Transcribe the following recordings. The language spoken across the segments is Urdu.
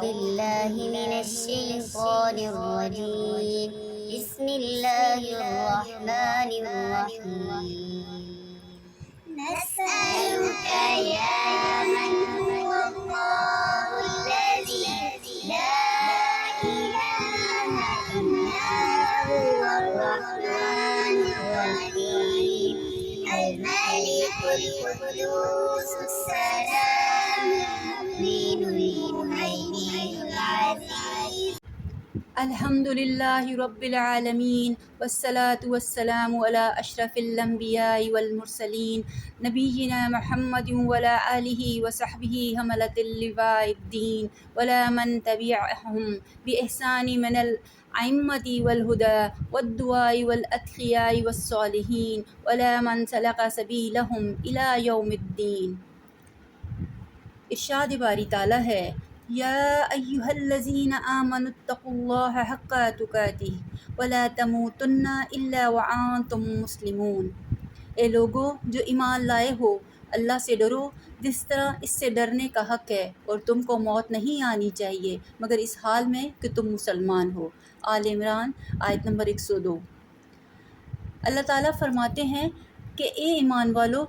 بالله من الشيطان الرجيم. بسم الله الرحمن الرحيم. نسألك يا من هو الله الذي لا إله إلا هو الرحمن الرحيم الملك القدوس السلام المؤمن المهيمن العزيز. الحمد للہ رب العالمین والصلاة والسلام علی اشرف الانبیاء والمرسلین نبینا محمد وعلی آلہ وصحبہ حملۃ اللواء الدین وعلی من تبعہم بإحسان من الأئمة والہدى والدعاء والأتقیاء والصالحین وعلی من سلک سبیلہم الی یوم الدین۔ ارشاد باری تعالیٰ ہے، یا ایہا الذین آمنوا اتقوا اللہ حق تقاتہ ولا تموتن الا وانتم مسلمون۔ اے لوگو جو ایمان لائے ہو، اللہ سے ڈرو جس طرح اس سے ڈرنے کا حق ہے، اور تم کو موت نہیں آنی چاہیے مگر اس حال میں کہ تم مسلمان ہو۔ آل عمران آیت نمبر 102۔ اللہ تعالیٰ فرماتے ہیں کہ اے ایمان والو،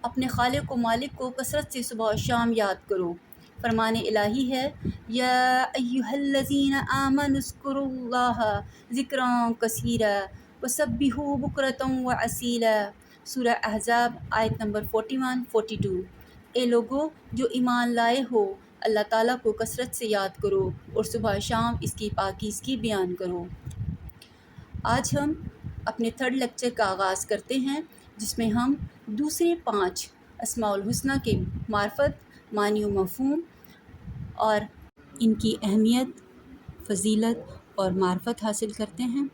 اپنے خالق و مالک کو کثرت سے صبح و شام یاد کرو۔ فرمان الہی ہے، یا ایہا الذین آمنوا اذکروا اللہ ذکرا کثیرا وسبحوہ بکرۃ واسیلا۔ سورہ احزاب آیت نمبر 41-42۔ اے لوگو جو ایمان لائے ہو، اللہ تعالیٰ کو کثرت سے یاد کرو اور صبح و شام اس کی پاکیزگی بیان کرو۔ آج ہم اپنے تھرڈ لیکچر کا آغاز کرتے ہیں، جس میں ہم دوسرے 5 اسماء الحسنی کے معرفت، معنی و مفہوم اور ان کی اہمیت، فضیلت اور معرفت حاصل کرتے ہیں۔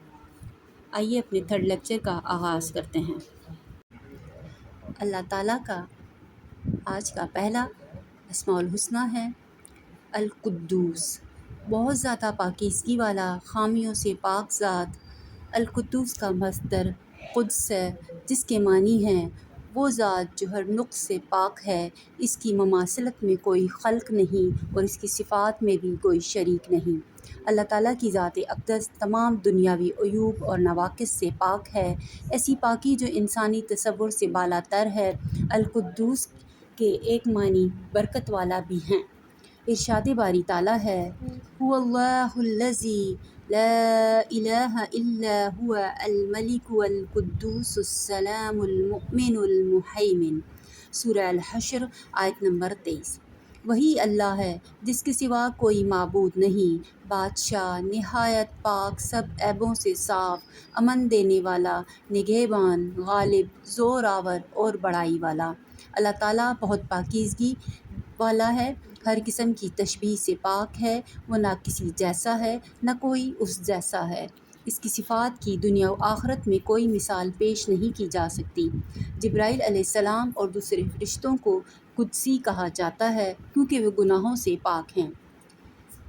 آئیے اپنے تھرڈ لیکچر کا آغاز کرتے ہیں۔ اللہ تعالیٰ کا آج کا پہلا اسماء الحسنی ہے القدوس، بہت زیادہ پاکیزگی والا، خامیوں سے پاک ذات۔ القدوس کا مصدر قدس ہے، جس کے معنی ہیں وہ ذات جو ہر نقص سے پاک ہے، اس کی مماثلت میں کوئی خلق نہیں اور اس کی صفات میں بھی کوئی شریک نہیں۔ اللہ تعالیٰ کی ذات اقدس تمام دنیاوی عیوب اور نواقص سے پاک ہے، ایسی پاکی جو انسانی تصور سے بالا تر ہے۔ القدوس کے ایک معنی برکت والا بھی ہیں۔ ارشاد باری تعالیٰ ہے، هو اللہ الذی لا الہ الا هو الملک القدوس السلام المؤمن المہیمن۔ سورہ الحشر آیت نمبر 23۔ وہی اللہ ہے جس کے سوا کوئی معبود نہیں، بادشاہ نہایت پاک، سب عیبوں سے صاف، امن دینے والا، نگہبان، غالب، زور آور اور بڑائی والا۔ اللہ تعالیٰ بہت پاکیزگی والا ہے، ہر قسم کی تشبیہ سے پاک ہے، وہ نہ کسی جیسا ہے نہ کوئی اس جیسا ہے۔ اس کی صفات کی دنیا و آخرت میں کوئی مثال پیش نہیں کی جا سکتی۔ جبرائیل علیہ السلام اور دوسرے فرشتوں کو قدسی کہا جاتا ہے کیونکہ وہ گناہوں سے پاک ہیں،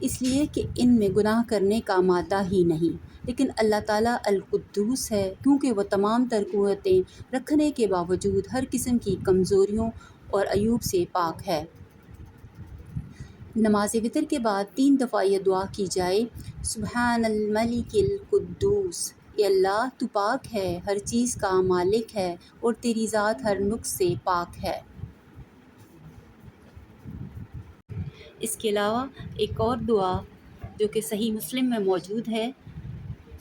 اس لیے کہ ان میں گناہ کرنے کا مادہ ہی نہیں۔ لیکن اللہ تعالیٰ القدوس ہے کیونکہ وہ تمام تر قوتیں رکھنے کے باوجود ہر قسم کی کمزوریوں اور عیوب سے پاک ہے۔ نماز وتر کے بعد 3 دفعہ یہ دعا کی جائے، سبحان الملک القدوس، اے اللہ تو پاک ہے، ہر چیز کا مالک ہے اور تیری ذات ہر نقص سے پاک ہے۔ اس کے علاوہ ایک اور دعا جو کہ صحیح مسلم میں موجود ہے،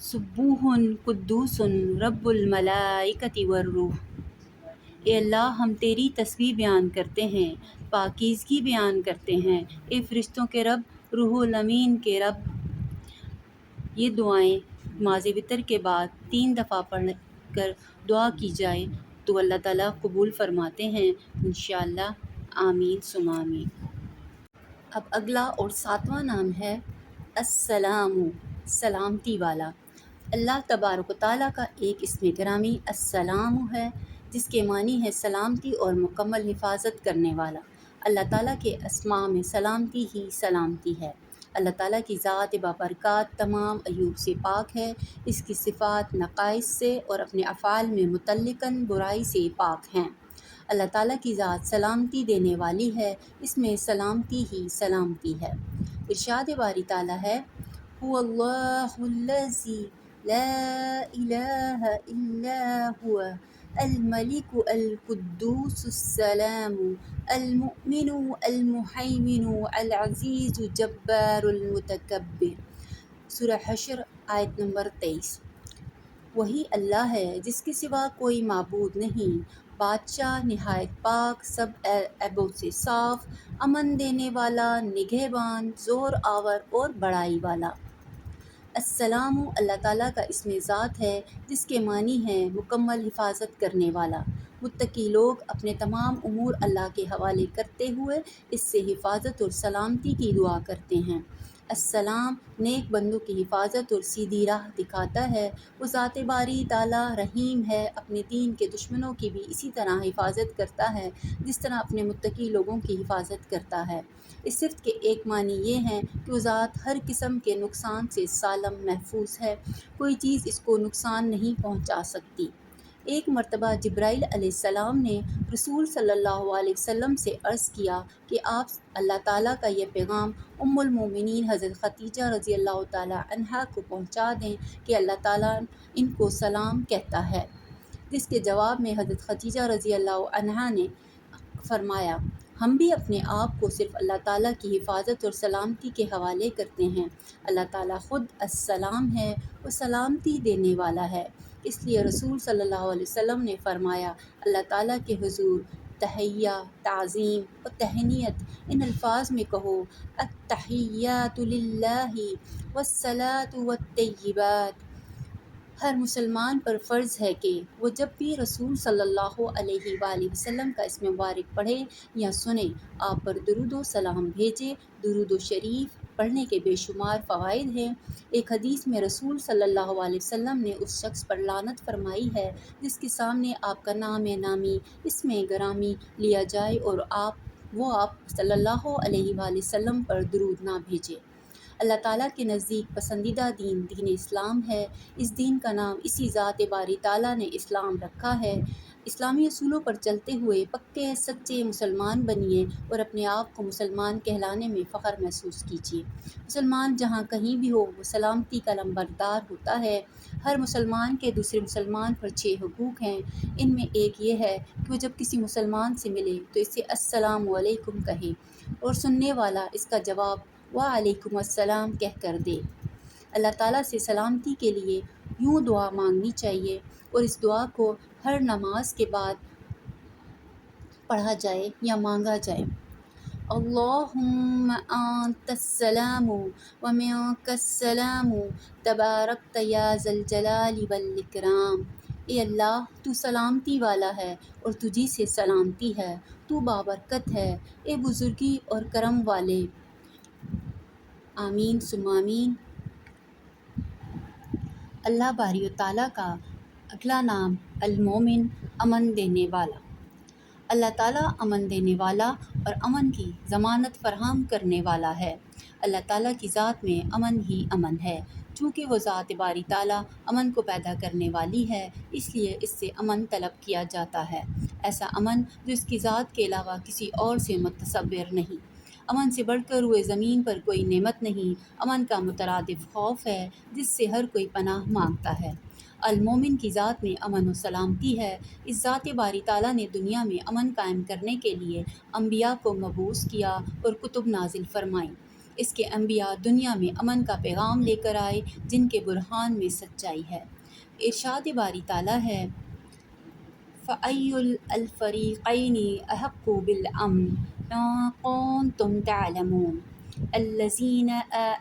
سبوح قدوس رب الملائکۃ والروح۔ اے اللہ ہم تیری تسبیح بیان کرتے ہیں، پاکیزگی بیان کرتے ہیں، اے فرشتوں کے رب، روح الامین کے رب۔ یہ دعائیں نماز وتر کے بعد 3 دفعہ پڑھ کر دعا کی جائے تو اللہ تعالیٰ قبول فرماتے ہیں انشاءاللہ۔ آمین ثم آمین۔ اب اگلا اور 7واں نام ہے السلام، سلامتی والا۔ اللہ تبارک و تعالیٰ کا ایک اسم گرامی السلام ہے، جس کے معنی ہے سلامتی اور مکمل حفاظت کرنے والا۔ اللہ تعالیٰ کے اسماء میں سلامتی ہی سلامتی ہے۔ اللہ تعالیٰ کی ذات بابرکات تمام عیوب سے پاک ہے، اس کی صفات نقائص سے اور اپنے افعال میں متعلقاً برائی سے پاک ہیں۔ اللہ تعالیٰ کی ذات سلامتی دینے والی ہے، اس میں سلامتی ہی سلامتی ہے۔ ارشاد باری تعالیٰ ہے هو اللہ الذی لا الہ الا هو الملک القدوس السلام المؤمن المہیمن العزیز جبار المتکبر۔ سورہ حشر آیت نمبر 23۔ وہی اللہ ہے جس کے سوا کوئی معبود نہیں، بادشاہ نہایت پاک، سب عیبوں سے صاف، امن دینے والا، نگہبان، زور آور اور بڑائی والا۔ السلام اللہ تعالیٰ کا اسم ذات ہے جس کے معنی ہے مکمل حفاظت کرنے والا۔ متقی لوگ اپنے تمام امور اللہ کے حوالے کرتے ہوئے اس سے حفاظت اور سلامتی کی دعا کرتے ہیں۔ السلام نیک بندوں کی حفاظت اور سیدھی راہ دکھاتا ہے۔ وہ ذات باری تعالیٰ رحیم ہے، اپنے دین کے دشمنوں کی بھی اسی طرح حفاظت کرتا ہے جس طرح اپنے متقی لوگوں کی حفاظت کرتا ہے۔ اس صفت کے ایک معنی یہ ہیں کہ وہ ذات ہر قسم کے نقصان سے سالم محفوظ ہے، کوئی چیز اس کو نقصان نہیں پہنچا سکتی۔ ایک مرتبہ جبرائیل علیہ السلام نے رسول صلی اللہ علیہ وسلم سے عرض کیا کہ آپ اللہ تعالیٰ کا یہ پیغام ام المومنین حضرت خدیجہ رضی اللہ تعالیٰ عنہا کو پہنچا دیں کہ اللہ تعالیٰ ان کو سلام کہتا ہے۔ جس کے جواب میں حضرت خدیجہ رضی اللہ عنہا نے فرمایا، ہم بھی اپنے آپ کو صرف اللہ تعالیٰ کی حفاظت اور سلامتی کے حوالے کرتے ہیں۔ اللہ تعالیٰ خود السلام ہے، وہ سلامتی دینے والا ہے۔ اس لیے رسول صلی اللہ علیہ وسلم نے فرمایا، اللہ تعالیٰ کے حضور تحیہ، تعظیم اور تہنیت ان الفاظ میں کہو، التحیات للہ والصلاۃ والطیبات۔ ہر مسلمان پر فرض ہے کہ وہ جب بھی رسول صلی اللہ علیہ وآلہ وسلم کا اسم مبارک پڑھے یا سنے، آپ پر درود و سلام بھیجے۔ درود و شریف پڑھنے کے بے شمار فوائد ہیں۔ ایک حدیث میں رسول صلی اللہ علیہ وسلم نے اس شخص پر لعنت فرمائی ہے جس کے سامنے آپ کا نام نامی، اسم گرامی لیا جائے اور آپ صلی اللہ علیہ وآلہ وسلم پر درود نہ بھیجے۔ اللہ تعالیٰ کے نزدیک پسندیدہ دین دین اسلام ہے۔ اس دین کا نام اسی ذات باری تعالیٰ نے اسلام رکھا ہے۔ اسلامی اصولوں پر چلتے ہوئے پکے سچے مسلمان بنیے اور اپنے آپ کو مسلمان کہلانے میں فخر محسوس کیجیے۔ مسلمان جہاں کہیں بھی ہو وہ سلامتی کا لمبردار ہوتا ہے۔ ہر مسلمان کے دوسرے مسلمان پر 6 حقوق ہیں۔ ان میں ایک یہ ہے کہ وہ جب کسی مسلمان سے ملے تو اسے السلام علیکم کہے اور سننے والا اس کا جواب وعلیکم السلام کہہ کر دے۔ اللہ تعالیٰ سے سلامتی کے لیے یوں دعا مانگنی چاہیے اور اس دعا کو ہر نماز کے بعد پڑھا جائے یا مانگا جائے۔ اللہم انت السلام ومنک السلام تبارکت یا ذا الجلال والاکرام۔ اے اللہ تو سلامتی والا ہے اور تجھی سے سلامتی ہے، تو بابرکت ہے، اے بزرگی اور کرم والے۔ آمین ثم آمین۔ اللہ باری و تعالیٰ کا اگلا نام المومن، امن دینے والا۔ اللہ تعالیٰ امن دینے والا اور امن کی ضمانت فراہم کرنے والا ہے۔ اللہ تعالیٰ کی ذات میں امن ہی امن ہے۔ چونکہ وہ ذات باری تعالیٰ امن کو پیدا کرنے والی ہے، اس لیے اس سے امن طلب کیا جاتا ہے، ایسا امن جو اس کی ذات کے علاوہ کسی اور سے متصور نہیں۔ امن سے بڑھ کر ہوئے زمین پر کوئی نعمت نہیں۔ امن کا مترادف خوف ہے جس سے ہر کوئی پناہ مانگتا ہے۔ المومن کی ذات میں امن و سلامتی ہے۔ اس ذات باری تعالیٰ نے دنیا میں امن قائم کرنے کے لیے انبیاء کو مبعوث کیا اور کتب نازل فرمائیں۔ اس کے انبیاء دنیا میں امن کا پیغام لے کر آئے جن کے برہان میں سچائی ہے۔ ارشاد باری تعالیٰ ہے فَأَيُّ الْفَرِيقَيْنِ أَحَقُّ بِالْأَمْنِ إِن كُنتُمْ تَعْلَمُونَ الَّذِينَ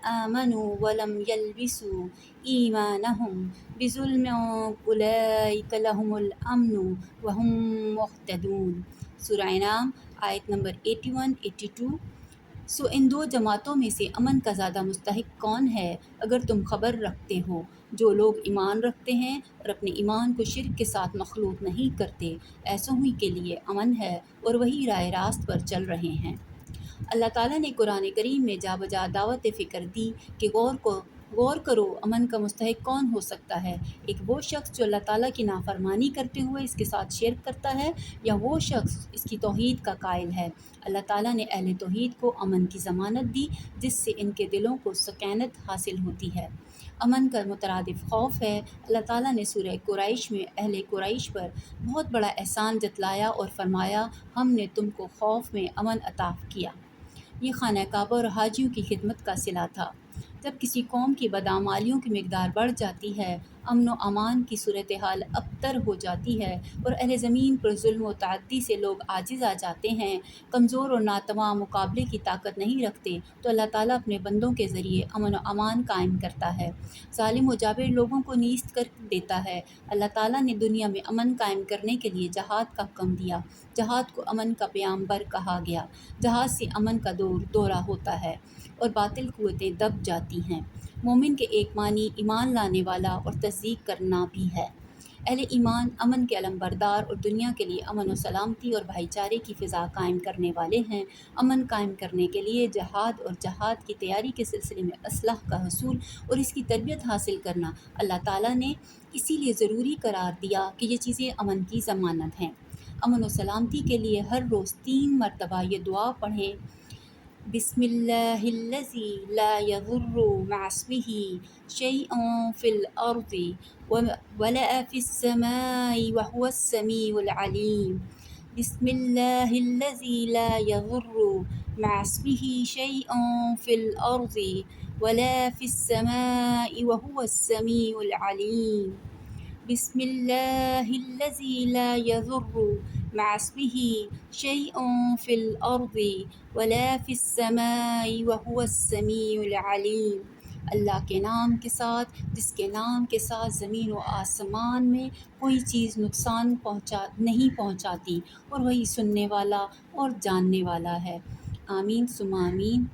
آمَنُوا وَلَمْ يَلْبِسُوا إِيمَانَهُم بِظُلْمٍ أُولَئِكَ لَهُمُ الْأَمْنُ وَهُم مُّهْتَدُونَ۔ سورہ انعام آیت نمبر 81-82۔ سو ان دو جماعتوں میں سے امن کا زیادہ مستحق کون ہے اگر تم خبر رکھتے ہو؟ جو لوگ ایمان رکھتے ہیں اور اپنے ایمان کو شرک کے ساتھ مخلوط نہیں کرتے، ایسوں ہی کے لیے امن ہے اور وہی راہ راست پر چل رہے ہیں۔ اللہ تعالیٰ نے قرآن کریم میں جا بجا دعوت فکر دی کہ غور کو غور کرو امن کا مستحق کون ہو سکتا ہے، ایک وہ شخص جو اللہ تعالیٰ کی نافرمانی کرتے ہوئے اس کے ساتھ شرک کرتا ہے، یا وہ شخص اس کی توحید کا قائل ہے۔ اللہ تعالیٰ نے اہل توحید کو امن کی ضمانت دی جس سے ان کے دلوں کو سکینت حاصل ہوتی ہے۔ امن کا مترادف خوف ہے۔ اللہ تعالیٰ نے سورہ قریش میں اہل قریش پر بہت بڑا احسان جتلایا اور فرمایا ہم نے تم کو خوف میں امن عطا کیا۔ یہ خانہ کعبہ اور حاجیوں کی خدمت کا صلہ تھا۔ جب کسی قوم کی بدعمالیوں کی مقدار بڑھ جاتی ہے، امن و امان کی صورتحال ابتر ہو جاتی ہے اور اہل زمین پر ظلم و تعدی سے لوگ عاجز آ جاتے ہیں، کمزور اور ناتواں مقابلے کی طاقت نہیں رکھتے، تو اللہ تعالیٰ اپنے بندوں کے ذریعے امن و امان قائم کرتا ہے، ظالم و جابر لوگوں کو نیست کر دیتا ہے۔ اللہ تعالیٰ نے دنیا میں امن قائم کرنے کے لیے جہاد کا حکم دیا۔ جہاد کو امن کا پیامبر کہا گیا۔ جہاد سے امن کا دورہ ہوتا ہے اور باطل قوتیں دب جاتی ہیں۔ مومن کے ایک معنی ایمان لانے والا اور تصدیق کرنا بھی ہے۔ اہل ایمان امن کے علمبردار اور دنیا کے لیے امن و سلامتی اور بھائی چارے کی فضا قائم کرنے والے ہیں۔ امن قائم کرنے کے لیے جہاد اور جہاد کی تیاری کے سلسلے میں اصلاح کا حصول اور اس کی تربیت حاصل کرنا اللہ تعالیٰ نے اسی لیے ضروری قرار دیا کہ یہ چیزیں امن کی ضمانت ہیں۔ امن و سلامتی کے لیے ہر روز 3 مرتبہ یہ دعا پڑھیں: بسم اللہ الذی لا یضر مع اسمہ شیء فی الارض ولا فی السماء وهو السمیع العلیم۔ بسم اللہ الذی لا یضر مع اسمہ شیء فی الارض ولا فی السماء وهو السمیع العلیم۔ بسم اللہ الذی لا یضر مع اسمہ شیء فی الارض ولا فی السماء وهو السمیع العلیم۔ اللہ کے نام کے ساتھ جس کے نام کے ساتھ زمین و آسمان میں کوئی چیز نقصان نہیں پہنچاتی اور وہی سننے والا اور جاننے والا ہے۔ آمین ثم آمین۔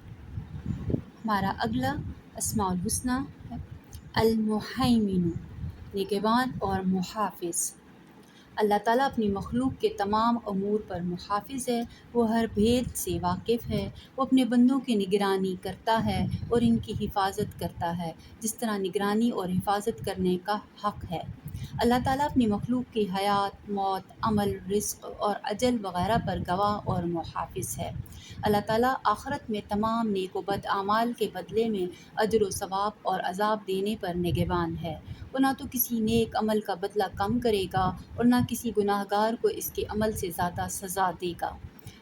ہمارا اگلا اسماء الحسنی ہے المہیمن، نگہبان اور محافظ۔ اللہ تعالیٰ اپنی مخلوق کے تمام امور پر محافظ ہے، وہ ہر بھید سے واقف ہے، وہ اپنے بندوں کی نگرانی کرتا ہے اور ان کی حفاظت کرتا ہے جس طرح نگرانی اور حفاظت کرنے کا حق ہے۔ اللہ تعالیٰ اپنی مخلوق کی حیات، موت، عمل، رزق اور اجل وغیرہ پر گواہ اور محافظ ہے۔ اللہ تعالیٰ آخرت میں تمام نیک و بد اعمال کے بدلے میں اجر و ثواب اور عذاب دینے پر نگہبان ہے۔ وہ نہ تو کسی نیک عمل کا بدلہ کم کرے گا اور نہ کسی گناہ گار کو اس کے عمل سے زیادہ سزا دے گا۔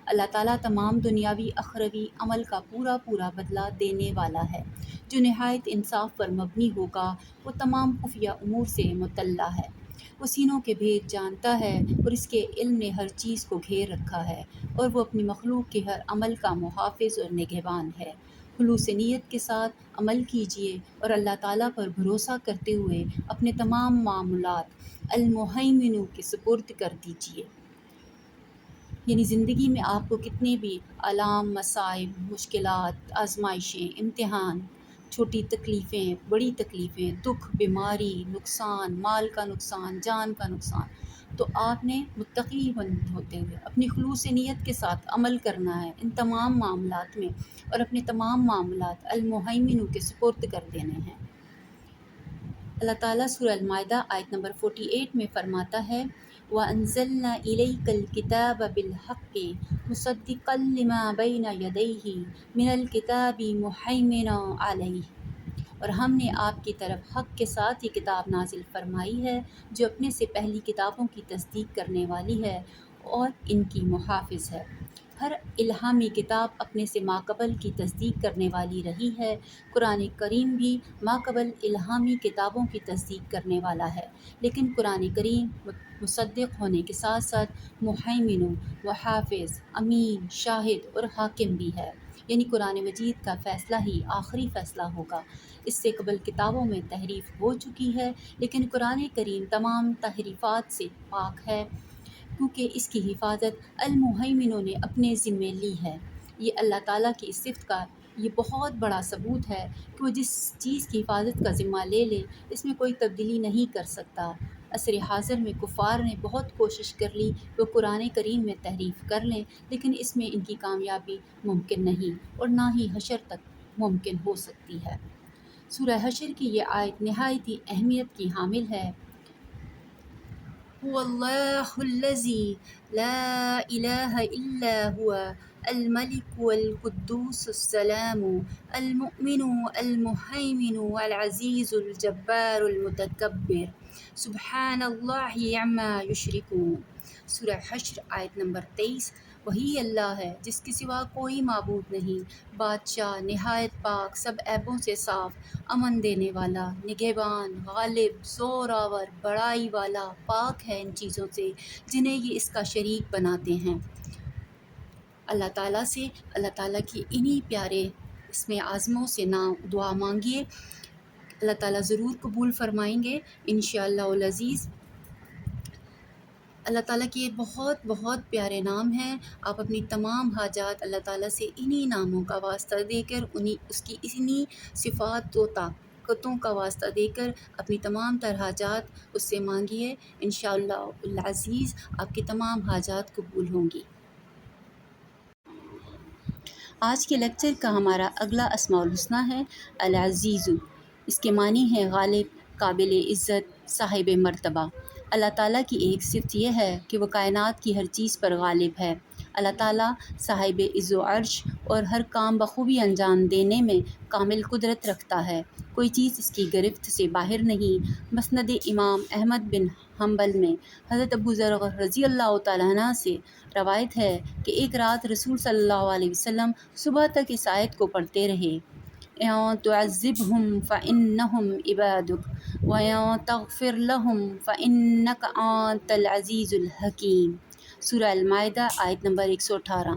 اللہ تعالیٰ تمام دنیاوی اخروی عمل کا پورا بدلہ دینے والا ہے، جو نہایت انصاف پر مبنی ہوگا۔ وہ تمام خفیہ امور سے مطلع ہے، وہ سینوں کے بھید جانتا ہے اور اس کے علم نے ہر چیز کو گھیر رکھا ہے، اور وہ اپنی مخلوق کے ہر عمل کا محافظ اور نگہبان ہے۔ خلوص نیت کے ساتھ عمل کیجیے اور اللہ تعالیٰ پر بھروسہ کرتے ہوئے اپنے تمام معاملات المہیمن کے سپرد کر دیجیے۔ یعنی زندگی میں آپ کو کتنے بھی آلام، مصائب، مشکلات، آزمائشیں، امتحان، چھوٹی تکلیفیں، بڑی تکلیفیں، دکھ، بیماری، نقصان، مال کا نقصان، جان کا نقصان، تو آپ نے متقی ہوتے ہوئے اپنی خلوص نیت کے ساتھ عمل کرنا ہے ان تمام معاملات میں، اور اپنے تمام معاملات المہیمن کے سپرد کر دینے ہیں۔ اللہ تعالیٰ سورہ المائدہ آیت نمبر 48 میں فرماتا ہے وَأَنزَلْنَا إِلَيْكَ الْكِتَابَ بِالْحَقِّ مُصَدِّقًا لِمَا بَيْنَ يَدَيْهِ مِنَ الْكِتَابِ مُهَيْمِنًا عَلَيْهِ، اور ہم نے آپ کی طرف حق کے ساتھ یہ کتاب نازل فرمائی ہے جو اپنے سے پہلی کتابوں کی تصدیق کرنے والی ہے اور ان کی محافظ ہے۔ ہر الہامی کتاب اپنے سے ماقبل کی تصدیق کرنے والی رہی ہے۔ قرآن کریم بھی ماقبل الہامی کتابوں کی تصدیق کرنے والا ہے، لیکن قرآن کریم مصدق ہونے کے ساتھ ساتھ مہیمن، محافظ، امین، شاہد اور حاکم بھی ہے، یعنی قرآن مجید کا فیصلہ ہی آخری فیصلہ ہوگا۔ اس سے قبل کتابوں میں تحریف ہو چکی ہے، لیکن قرآن کریم تمام تحریفات سے پاک ہے، کیونکہ اس کی حفاظت المہیمن نے اپنے ذمے لی ہے۔ یہ اللہ تعالیٰ کی اس صفت کا یہ بہت بڑا ثبوت ہے کہ وہ جس چیز کی حفاظت کا ذمہ لے لے اس میں کوئی تبدیلی نہیں کر سکتا۔ عصر حاضر میں کفار نے بہت کوشش کر لی وہ قرآن کریم میں تحریف کر لیں، لیکن اس میں ان کی کامیابی ممکن نہیں اور نہ ہی حشر تک ممکن ہو سکتی ہے۔ سورہ حشر کی یہ آیت نہایت ہی اہمیت کی حامل ہے۔ هو الله الذي لا إله إلا هو الملك القدوس السلام المؤمن المهيمن العزيز الجبار المتكبر سبحان الله عما يشركون۔ سورہ حشر آیت نمبر 23۔ وہی اللہ ہے جس کے سوا کوئی معبود نہیں، بادشاہ نہایت پاک، سب عیبوں سے صاف، امن دینے والا، نگہبان، غالب، زور آور، بڑائی والا، پاک ہے ان چیزوں سے جنہیں یہ اس کا شریک بناتے ہیں۔ اللہ تعالیٰ سے، اللہ تعالیٰ کی انہی پیارے اس میں اعظموں سے دعا مانگیے، اللہ تعالیٰ ضرور قبول فرمائیں گے انشاءاللہ العزیز۔ اللہ تعالیٰ کے بہت بہت پیارے نام ہیں۔ آپ اپنی تمام حاجات اللہ تعالیٰ سے انہی ناموں کا واسطہ دے کر اس کی انہی صفات و طاقتوں کا واسطہ دے کر اپنی تمام تر حاجات اس سے مانگیے، انشاءاللہ العزیز آپ کی تمام حاجات قبول ہوں گی۔ آج کے لیکچر کا ہمارا اگلا اسماء الحسنیٰ ہے العزیز۔ اس کے معنی ہے غالب، قابل عزت، صاحب مرتبہ۔ اللہ تعالیٰ کی ایک صفت یہ ہے کہ وہ کائنات کی ہر چیز پر غالب ہے۔ اللہ تعالیٰ صاحب عز و عرش اور ہر کام بخوبی انجام دینے میں کامل قدرت رکھتا ہے، کوئی چیز اس کی گرفت سے باہر نہیں۔ مسند امام احمد بن حنبل میں حضرت ابو ذر رضی اللہ تعالیٰ عنہ سے روایت ہے کہ ایک رات رسول صلی اللہ علیہ وسلم صبح تک اس آیت کو پڑھتے رہے، اِن تُعَذِّبْهُمْ فَإِنَّهُمْ عِبَادُكَ وَإِن تَغْفِرْ لَهُمْ فَإِنَّكَ أَنْتَ الْعَزِيزُ الْحَكِيمُ۔ سورہ المائدہ آیت نمبر 118۔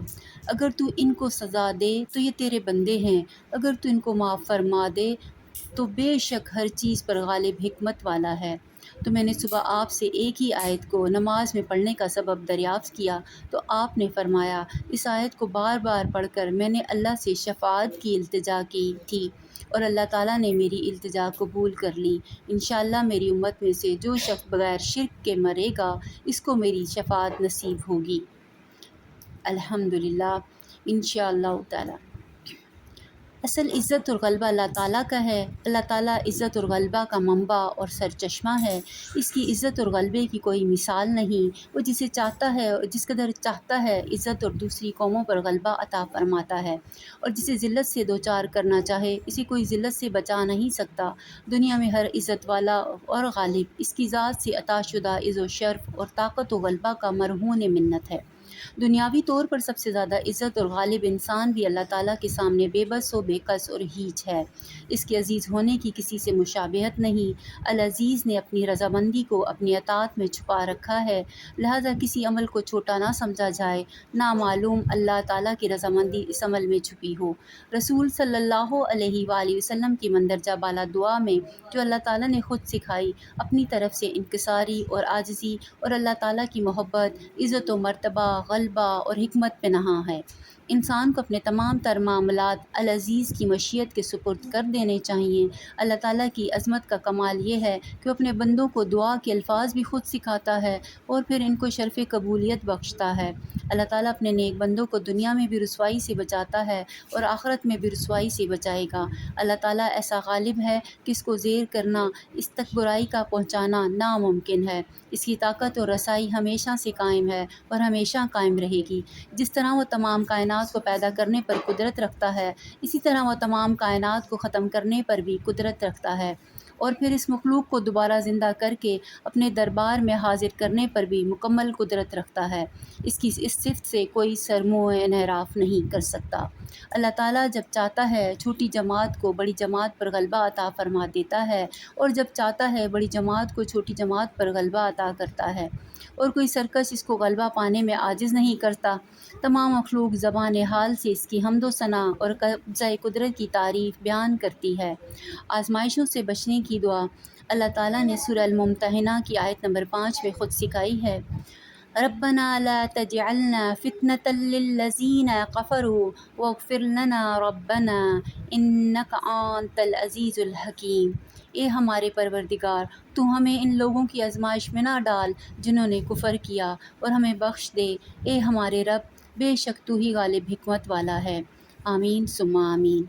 اگر تو ان کو سزا دے تو یہ تیرے بندے ہیں، اگر تو ان کو معاف فرما دے تو بے شک ہر چیز پر غالب حکمت والا ہے۔ تو میں نے صبح آپ سے ایک ہی آیت کو نماز میں پڑھنے کا سبب دریافت کیا تو آپ نے فرمایا اس آیت کو بار بار پڑھ کر میں نے اللہ سے شفاعت کی التجا کی تھی اور اللہ تعالیٰ نے میری التجا قبول کر لی۔ انشاءاللہ میری امت میں سے جو شخص بغیر شرک کے مرے گا اس کو میری شفاعت نصیب ہوگی الحمدللہ انشاءاللہ تعالیٰ۔ اصل عزت اور غلبہ اللہ تعالیٰ کا ہے۔ اللہ تعالیٰ عزت اور غلبہ کا منبع اور سرچشمہ ہے۔ اس کی عزت اور غلبے کی کوئی مثال نہیں۔ وہ جسے چاہتا ہے اور جس قدر چاہتا ہے عزت اور دوسری قوموں پر غلبہ عطا فرماتا ہے، اور جسے ذلت سے دوچار کرنا چاہے اسے کوئی ذلت سے بچا نہیں سکتا۔ دنیا میں ہر عزت والا اور غالب اس کی ذات سے عطا شدہ عز و شرف اور طاقت و غلبہ کا مرہون منت ہے۔ دنیاوی طور پر سب سے زیادہ عزت اور غالب انسان بھی اللہ تعالیٰ کے سامنے بے بس و بے کس اور ہیچ ہے۔ اس کے عزیز ہونے کی کسی سے مشابہت نہیں۔ العزیز نے اپنی رضامندی کو اپنی اطاعت میں چھپا رکھا ہے، لہذا کسی عمل کو چھوٹا نہ سمجھا جائے، نہ معلوم اللہ تعالیٰ کی رضامندی اس عمل میں چھپی ہو۔ رسول صلی اللہ علیہ وآلہ وسلم کی مندرجہ بالا دعا میں جو اللہ تعالیٰ نے خود سکھائی، اپنی طرف سے انکساری اور عاجزی اور اللہ تعالیٰ کی محبت، عزت و مرتبہ، غلبہ اور حکمت پنہاں ہے۔ انسان کو اپنے تمام تر معاملات العزیز کی مشیت کے سپرد کر دینے چاہئیں۔ اللہ تعالیٰ کی عظمت کا کمال یہ ہے کہ وہ اپنے بندوں کو دعا کے الفاظ بھی خود سکھاتا ہے اور پھر ان کو شرف قبولیت بخشتا ہے۔ اللہ تعالیٰ اپنے نیک بندوں کو دنیا میں بھی رسوائی سے بچاتا ہے اور آخرت میں بھی رسوائی سے بچائے گا۔ اللہ تعالیٰ ایسا غالب ہے کہ اس کو زیر کرنا، اس تک برائی کا پہنچانا ناممکن ہے۔ اس کی طاقت اور رسائی ہمیشہ سے قائم ہے اور ہمیشہ قائم رہے گی۔ جس طرح وہ تمام کائنات کو پیدا کرنے پر قدرت رکھتا ہے، اسی طرح وہ تمام کائنات کو ختم کرنے پر بھی قدرت رکھتا ہے، اور پھر اس مخلوق کو دوبارہ زندہ کر کے اپنے دربار میں حاضر کرنے پر بھی مکمل قدرت رکھتا ہے۔ اس کی اس صفت سے کوئی سرموع انحراف نہیں کر سکتا۔ اللہ تعالیٰ جب چاہتا ہے چھوٹی جماعت کو بڑی جماعت پر غلبہ عطا فرما دیتا ہے، اور جب چاہتا ہے بڑی جماعت کو چھوٹی جماعت پر غلبہ عطا کرتا ہے، اور کوئی سرکش اس کو غلبہ پانے میں عاجز نہیں کرتا۔ تمام مخلوق زبان حال سے اس کی حمد و ثنا اور قبضۂ قدرت کی تعریف بیان کرتی ہے۔ آزمائشوں سے بچنے کی دعا اللہ تعالیٰ نے سورہ الممتحنہ کی آیت نمبر 5 میں خود سکھائی ہے۔ ربنا لا تجعلنا فتنة للذین کفروا واغفر لنا ربنا انک انت العزیز الحکیم۔ اے ہمارے پروردگار، تو ہمیں ان لوگوں کی آزمائش میں نہ ڈال جنہوں نے کفر کیا، اور ہمیں بخش دے اے ہمارے رب، بے شک تو ہی غالب حکمت والا ہے۔ آمین ثم آمین۔